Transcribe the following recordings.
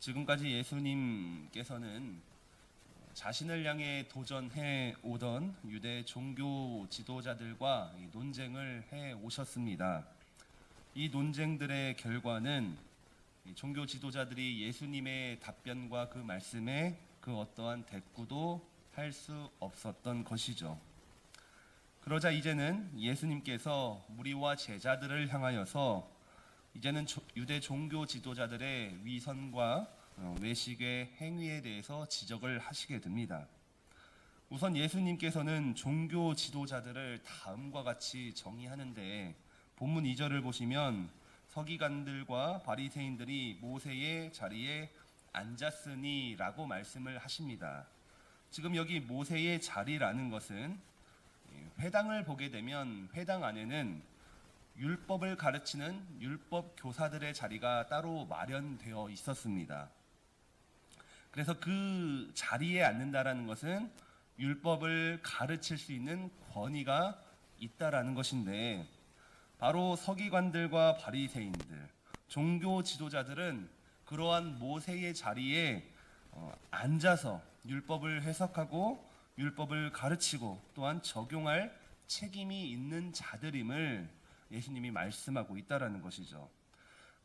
지금까지 예수님께서는 자신을 향해 도전해 오던 유대 종교 지도자들과 논쟁을 해 오셨습니다. 이 논쟁들의 결과는 종교 지도자들이 예수님의 답변과 그 말씀에 그 어떠한 대꾸도 할 수 없었던 것이죠. 그러자 이제는 예수님께서 무리와 제자들을 향하여서 이제는 유대 종교 지도자들의 위선과 외식의 행위에 대해서 지적을 하시게 됩니다. 우선 예수님께서는 종교 지도자들을 다음과 같이 정의하는데 본문 2절을 보시면 서기관들과 바리새인들이 모세의 자리에 앉았으니 라고 말씀을 하십니다. 지금 여기 모세의 자리라는 것은 회당을 보게 되면 회당 안에는 율법을 가르치는 율법 교사들의 자리가 따로 마련되어 있었습니다. 그래서 그 자리에 앉는다라는 것은 율법을 가르칠 수 있는 권위가 있다라는 것인데, 바로 서기관들과 바리새인들, 종교 지도자들은 그러한 모세의 자리에 앉아서 율법을 해석하고 율법을 가르치고 또한 적용할 책임이 있는 자들임을 예수님이 말씀하고 있다라는 것이죠.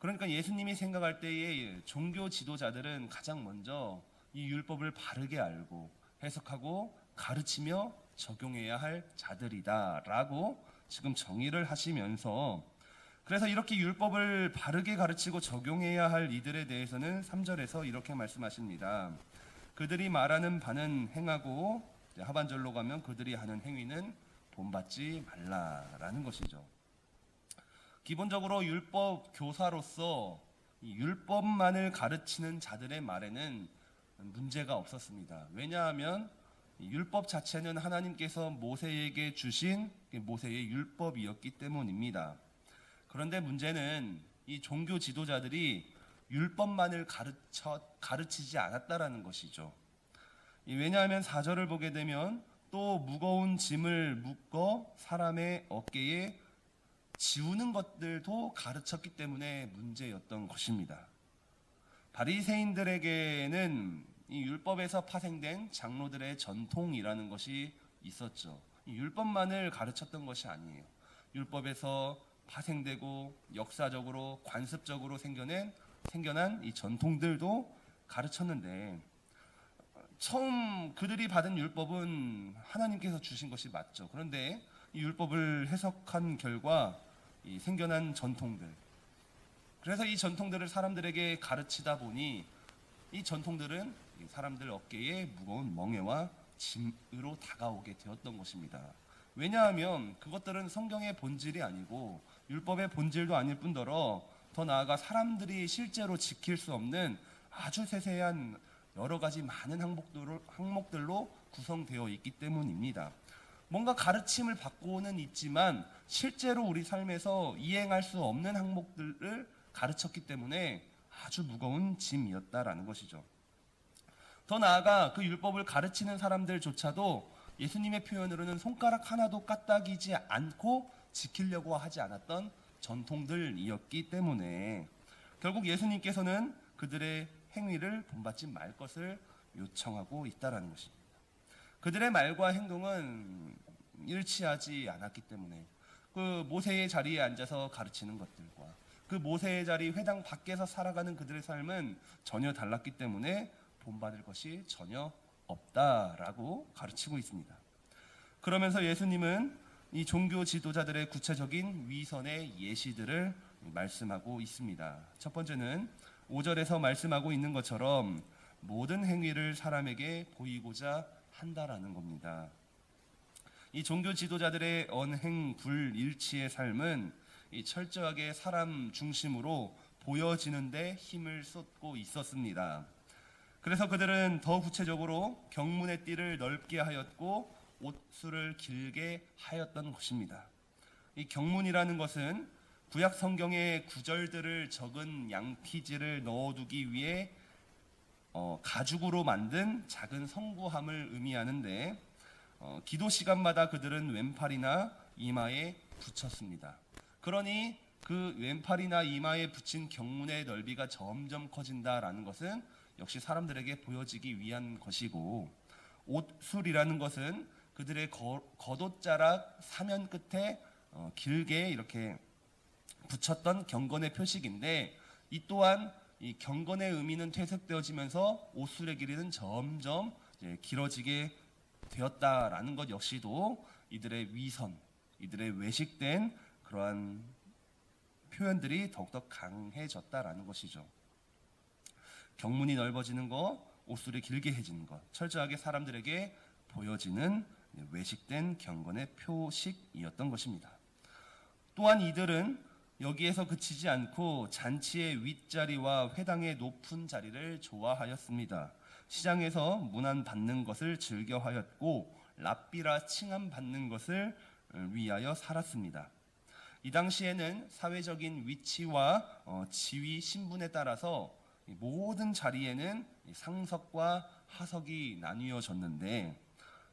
그러니까 예수님이 생각할 때에 종교 지도자들은 가장 먼저 이 율법을 바르게 알고 해석하고 가르치며 적용해야 할 자들이다라고 지금 정의를 하시면서, 그래서 이렇게 율법을 바르게 가르치고 적용해야 할 이들에 대해서는 3절에서 이렇게 말씀하십니다. 그들이 말하는 바는 행하고, 하반절로 가면 그들이 하는 행위는 본받지 말라라는 것이죠. 기본적으로 율법 교사로서 이 율법만을 가르치는 자들의 말에는 문제가 없었습니다. 왜냐하면 율법 자체는 하나님께서 모세에게 주신 모세의 율법이었기 때문입니다. 그런데 문제는 이 종교 지도자들이 율법만을 가르치지 않았다라는 것이죠. 왜냐하면 4절을 보게 되면 또 무거운 짐을 묶어 사람의 어깨에 지우는 것들도 가르쳤기 때문에 문제였던 것입니다. 바리새인들에게는 이 율법에서 파생된 장로들의 전통이라는 것이 있었죠. 이 율법만을 가르쳤던 것이 아니에요. 율법에서 파생되고 역사적으로 관습적으로 생겨난 이 전통들도 가르쳤는데, 처음 그들이 받은 율법은 하나님께서 주신 것이 맞죠. 그런데 이 율법을 해석한 결과 이 생겨난 전통들, 그래서 이 전통들을 사람들에게 가르치다 보니 이 전통들은 사람들 어깨에 무거운 멍에와 짐으로 다가오게 되었던 것입니다. 왜냐하면 그것들은 성경의 본질이 아니고 율법의 본질도 아닐 뿐더러 더 나아가 사람들이 실제로 지킬 수 없는 아주 세세한 여러 가지 많은 항목들로 구성되어 있기 때문입니다. 뭔가 가르침을 받고는 있지만 실제로 우리 삶에서 이행할 수 없는 항목들을 가르쳤기 때문에 아주 무거운 짐이었다라는 것이죠. 더 나아가 그 율법을 가르치는 사람들조차도 예수님의 표현으로는 손가락 하나도 까딱이지 않고 지키려고 하지 않았던 전통들이었기 때문에 결국 예수님께서는 그들의 행위를 본받지 말 것을 요청하고 있다라는 것입니다. 그들의 말과 행동은 일치하지 않았기 때문에 그 모세의 자리에 앉아서 가르치는 것들과 그 모세의 자리 회당 밖에서 살아가는 그들의 삶은 전혀 달랐기 때문에 본받을 것이 전혀 없다라고 가르치고 있습니다. 그러면서 예수님은 이 종교 지도자들의 구체적인 위선의 예시들을 말씀하고 있습니다. 첫 번째는 5절에서 말씀하고 있는 것처럼 모든 행위를 사람에게 보이고자 한다라는 겁니다. 이 종교 지도자들의 언행 불일치의 삶은 이 철저하게 사람 중심으로 보여지는데 힘을 쏟고 있었습니다. 그래서 그들은 더 구체적으로 경문의 띠를 넓게 하였고 옷수를 길게 하였던 것입니다. 이 경문이라는 것은 구약 성경의 구절들을 적은 양피지를 넣어두기 위해 가죽으로 만든 작은 성구함을 의미하는데, 기도 시간마다 그들은 왼팔이나 이마에 붙였습니다. 그러니 그 왼팔이나 이마에 붙인 경문의 넓이가 점점 커진다라는 것은 역시 사람들에게 보여지기 위한 것이고, 옷술이라는 것은 그들의 겉옷자락 사면 끝에 길게 이렇게 붙였던 경건의 표식인데, 이 또한 이 경건의 의미는 퇴색되어지면서 옷술의 길이는 점점 길어지게 되었다라는 것 역시도 이들의 위선, 이들의 외식된 그러한 표현들이 더욱더 강해졌다라는 것이죠. 경문이 넓어지는 것, 옷술이 길게 해지는 것, 철저하게 사람들에게 보여지는 외식된 경건의 표식이었던 것입니다. 또한 이들은 여기에서 그치지 않고 잔치의 윗자리와 회당의 높은 자리를 좋아하였습니다. 시장에서 문안받는 것을 즐겨하였고 랍비라 칭함받는 것을 위하여 살았습니다. 이 당시에는 사회적인 위치와 지위, 신분에 따라서 모든 자리에는 상석과 하석이 나뉘어졌는데,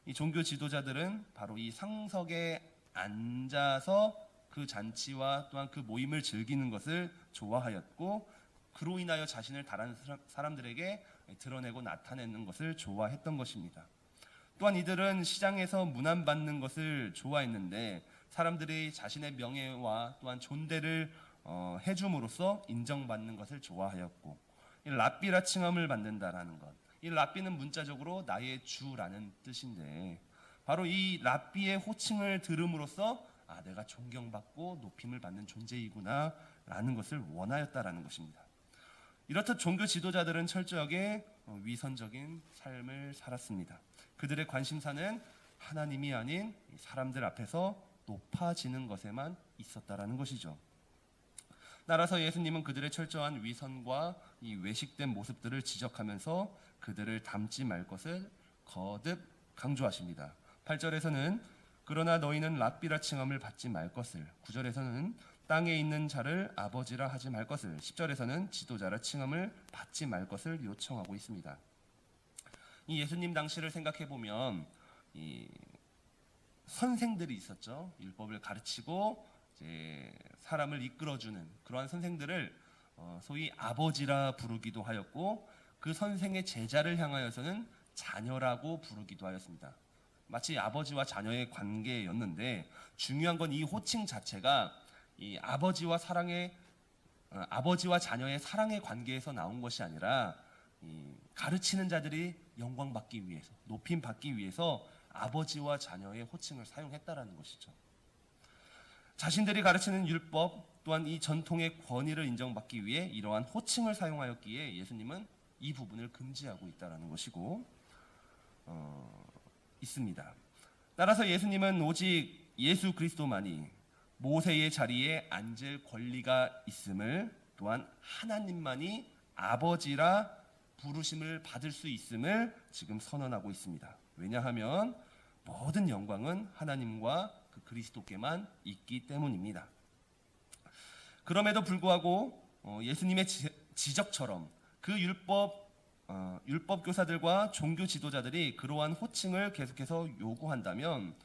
이 종교 지도자들은 바로 이 상석에 앉아서 그 잔치와 또한 그 모임을 즐기는 것을 좋아하였고, 그로 인하여 자신을 다른 사람들에게 드러내고 나타내는 것을 좋아했던 것입니다. 또한 이들은 시장에서 문안받는 것을 좋아했는데, 사람들이 자신의 명예와 또한 존대를 해줌으로써 인정받는 것을 좋아하였고, 이 랍비라 칭함을 받는다라는 것, 이 랍비는 문자적으로 나의 주라는 뜻인데, 바로 이 랍비의 호칭을 들음으로써 내가 존경받고 높임을 받는 존재이구나 라는 것을 원하였다라는 것입니다. 이렇듯 종교 지도자들은 철저하게 위선적인 삶을 살았습니다. 그들의 관심사는 하나님이 아닌 사람들 앞에서 높아지는 것에만 있었다라는 것이죠. 따라서 예수님은 그들의 철저한 위선과 이 외식된 모습들을 지적하면서 그들을 닮지 말 것을 거듭 강조하십니다. 8절에서는 그러나 너희는 랍비라 칭함을 받지 말 것을, 9절에서는 땅에 있는 자를 아버지라 하지 말 것을, 10절에서는 지도자라 칭함을 받지 말 것을 요청하고 있습니다. 이 예수님 당시를 생각해 보면 이 선생들이 있었죠. 율법을 가르치고 이제 사람을 이끌어주는 그러한 선생들을 소위 아버지라 부르기도 하였고, 그 선생의 제자를 향하여서는 자녀라고 부르기도 하였습니다. 마치 아버지와 자녀의 관계였는데, 중요한 건 이 호칭 자체가 이 아버지와 자녀의 사랑의 관계에서 나온 것이 아니라, 이 가르치는 자들이 영광받기 위해서, 높임 받기 위해서 아버지와 자녀의 호칭을 사용했다라는 것이죠. 자신들이 가르치는 율법 또한 이 전통의 권위를 인정받기 위해 이러한 호칭을 사용하였기에 예수님은 이 부분을 금지하고 있다라는 것이고 있습니다. 따라서 예수님은 오직 예수 그리스도만이 모세의 자리에 앉을 권리가 있음을, 또한 하나님만이 아버지라 부르심을 받을 수 있음을 지금 선언하고 있습니다. 왜냐하면 모든 영광은 하나님과 그 그리스도께만 있기 때문입니다. 그럼에도 불구하고 예수님의 지적처럼 그 율법 교사들과 종교 지도자들이 그러한 호칭을 계속해서 요구한다면,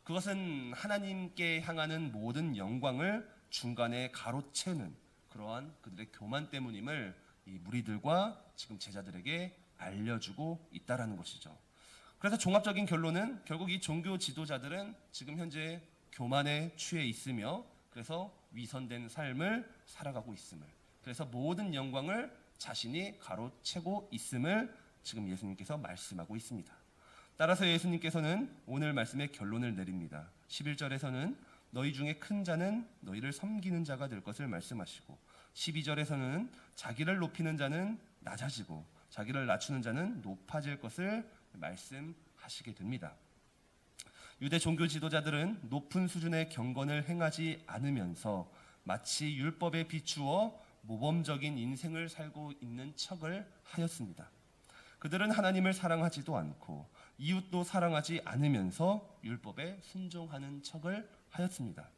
그것은 하나님께 향하는 모든 영광을 중간에 가로채는 그러한 그들의 교만 때문임을 이 무리들과 지금 제자들에게 알려주고 있다라는 것이죠. 그래서 종합적인 결론은 결국 이 종교 지도자들은 지금 현재 교만에 취해 있으며, 그래서 위선된 삶을 살아가고 있음을, 그래서 모든 영광을 자신이 가로채고 있음을 지금 예수님께서 말씀하고 있습니다. 따라서 예수님께서는 오늘 말씀의 결론을 내립니다. 11절에서는 너희 중에 큰 자는 너희를 섬기는 자가 될 것을 말씀하시고, 12절에서는 자기를 높이는 자는 낮아지고 자기를 낮추는 자는 높아질 것을 말씀하시게 됩니다. 유대 종교 지도자들은 높은 수준의 경건을 행하지 않으면서 마치 율법에 비추어 모범적인 인생을 살고 있는 척을 하였습니다. 그들은 하나님을 사랑하지도 않고 이웃도 사랑하지 않으면서 율법에 순종하는 척을 하였습니다.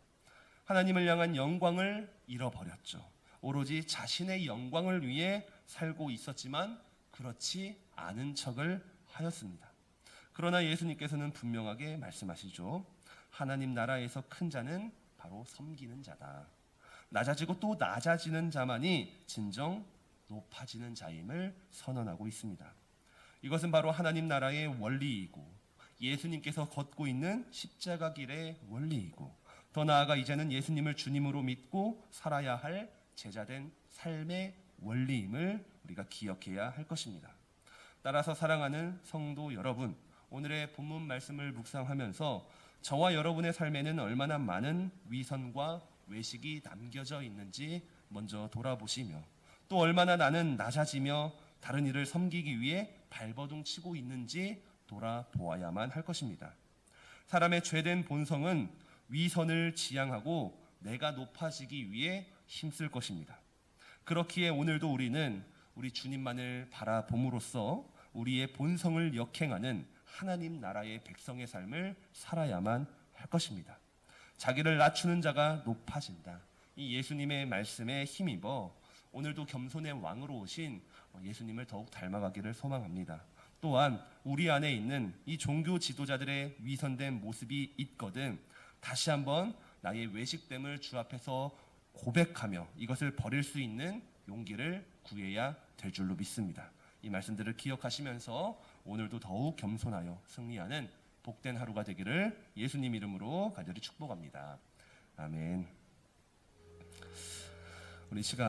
하나님을 향한 영광을 잃어버렸죠. 오로지 자신의 영광을 위해 살고 있었지만 그렇지 않은 척을 하였습니다. 그러나 예수님께서는 분명하게 말씀하시죠. 하나님 나라에서 큰 자는 바로 섬기는 자다. 낮아지고 또 낮아지는 자만이 진정 높아지는 자임을 선언하고 있습니다. 이것은 바로 하나님 나라의 원리이고 예수님께서 걷고 있는 십자가 길의 원리이고 더 나아가 이제는 예수님을 주님으로 믿고 살아야 할 제자된 삶의 원리임을 우리가 기억해야 할 것입니다. 따라서 사랑하는 성도 여러분, 오늘의 본문 말씀을 묵상하면서 저와 여러분의 삶에는 얼마나 많은 위선과 외식이 남겨져 있는지 먼저 돌아보시며 또 얼마나 나는 낮아지며 다른 이를 섬기기 위해 발버둥 치고 있는지 돌아보아야만 할 것입니다. 사람의 죄된 본성은 위선을 지향하고 내가 높아지기 위해 힘쓸 것입니다. 그렇기에 오늘도 우리는 우리 주님만을 바라봄으로써 우리의 본성을 역행하는 하나님 나라의 백성의 삶을 살아야만 할 것입니다. 자기를 낮추는 자가 높아진다. 이 예수님의 말씀에 힘입어 오늘도 겸손의 왕으로 오신 예수님을 더욱 닮아가기를 소망합니다. 또한 우리 안에 있는 이 종교 지도자들의 위선된 모습이 있거든 다시 한번 나의 외식됨을 주 앞에서 고백하며 이것을 버릴 수 있는 용기를 구해야 될 줄로 믿습니다. 이 말씀들을 기억하시면서 오늘도 더욱 겸손하여 승리하는 복된 하루가 되기를 예수님 이름으로 간절히 축복합니다. 아멘. 우리 시간